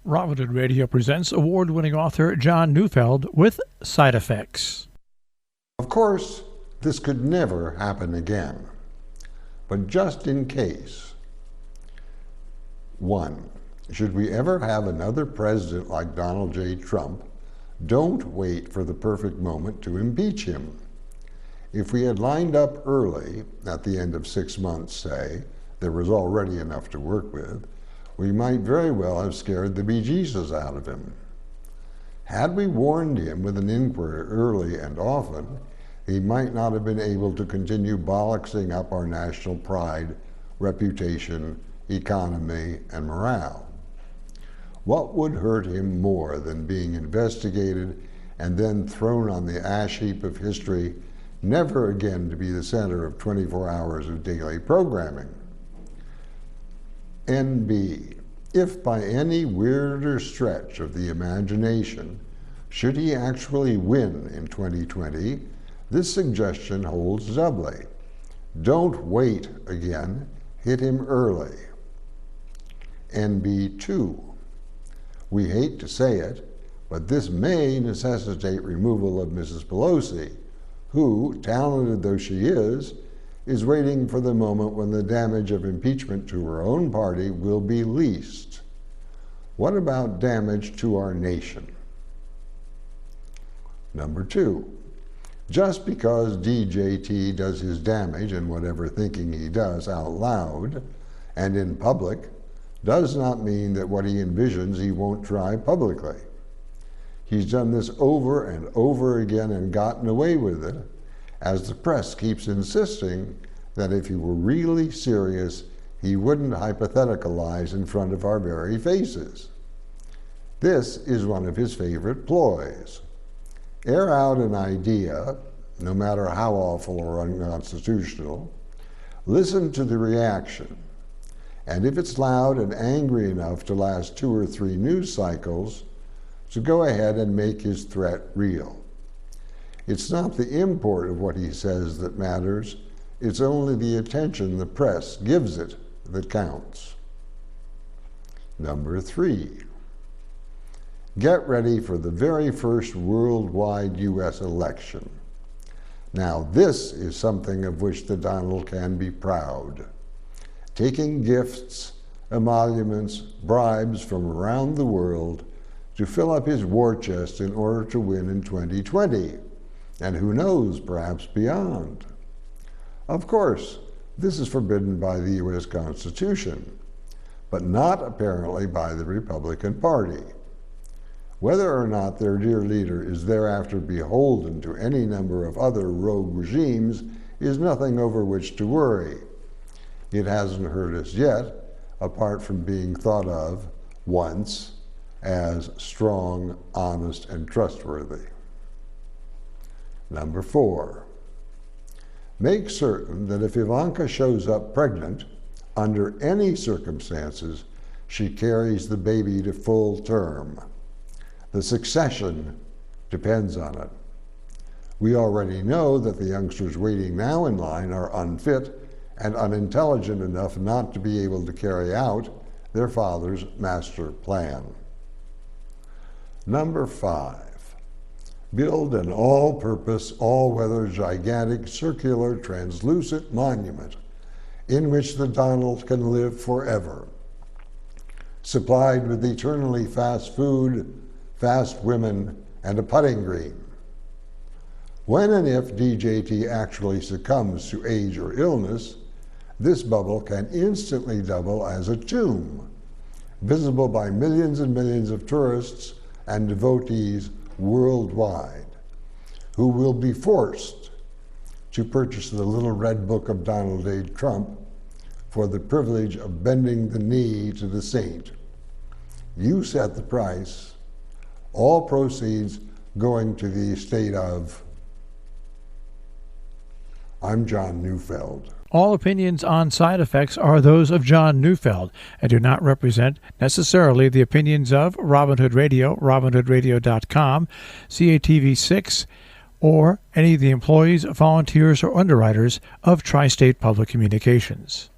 Robin Hood Radio presents award-winning author John Neufeld with Side Effects. Of course, this could never happen again, but just in case. 1. Should we ever have another president like Donald J. Trump, don't wait for the perfect moment to impeach him. If we had lined up early, at the end of 6 months, say, there was already enough to work with, we might very well have scared the bejesus out of him. Had we warned him with an inquiry early and often, he might not have been able to continue bollocksing up our national pride, reputation, economy, and morale. What would hurt him more than being investigated and then thrown on the ash heap of history, never again to be the center of 24 hours of daily programming? NB, if by any weirder stretch of the imagination, should he actually win in 2020, this suggestion holds doubly. Don't wait again, hit him early. NB2, we hate to say it, but this may necessitate removal of Mrs. Pelosi, who, talented though she is waiting for the moment when the damage of impeachment to her own party will be least. What about damage to our nation? Number 2, just because DJT does his damage in whatever thinking he does out loud and in public does not mean that what he envisions he won't try publicly. He's done this over and over again and gotten away with it, as the press keeps insisting that if he were really serious, he wouldn't hypotheticalize in front of our very faces. This is one of his favorite ploys. Air out an idea, no matter how awful or unconstitutional, listen to the reaction, and if it's loud and angry enough to last 2 or 3 news cycles, to go ahead and make his threat real. It's not the import of what he says that matters, it's only the attention the press gives it that counts. Number 3, get ready for the very first worldwide U.S. election. Now this is something of which the Donald can be proud. Taking gifts, emoluments, bribes from around the world to fill up his war chest in order to win in 2020. And who knows, perhaps beyond. Of course, this is forbidden by the U.S. Constitution, but not apparently by the Republican Party. Whether or not their dear leader is thereafter beholden to any number of other rogue regimes is nothing over which to worry. It hasn't hurt us yet, apart from being thought of, once, as strong, honest, and trustworthy. Number 4, make certain that if Ivanka shows up pregnant, under any circumstances, she carries the baby to full term. The succession depends on it. We already know that the youngsters waiting now in line are unfit and unintelligent enough not to be able to carry out their father's master plan. Number 5, build an all-purpose, all-weather, gigantic, circular, translucent monument in which the Donald can live forever, supplied with eternally fast food, fast women, and a putting green. When and if DJT actually succumbs to age or illness, this bubble can instantly double as a tomb, visible by millions and millions of tourists and devotees worldwide, who will be forced to purchase the little red book of Donald J. Trump for the privilege of bending the knee to the saint. You set the price, all proceeds going to the estate of... I'm John Neufeld. All opinions on Side Effects are those of John Neufeld and do not represent necessarily the opinions of Robin Hood Radio, robinhoodradio.com, CATV6, or any of the employees, volunteers, or underwriters of Tri-State Public Communications.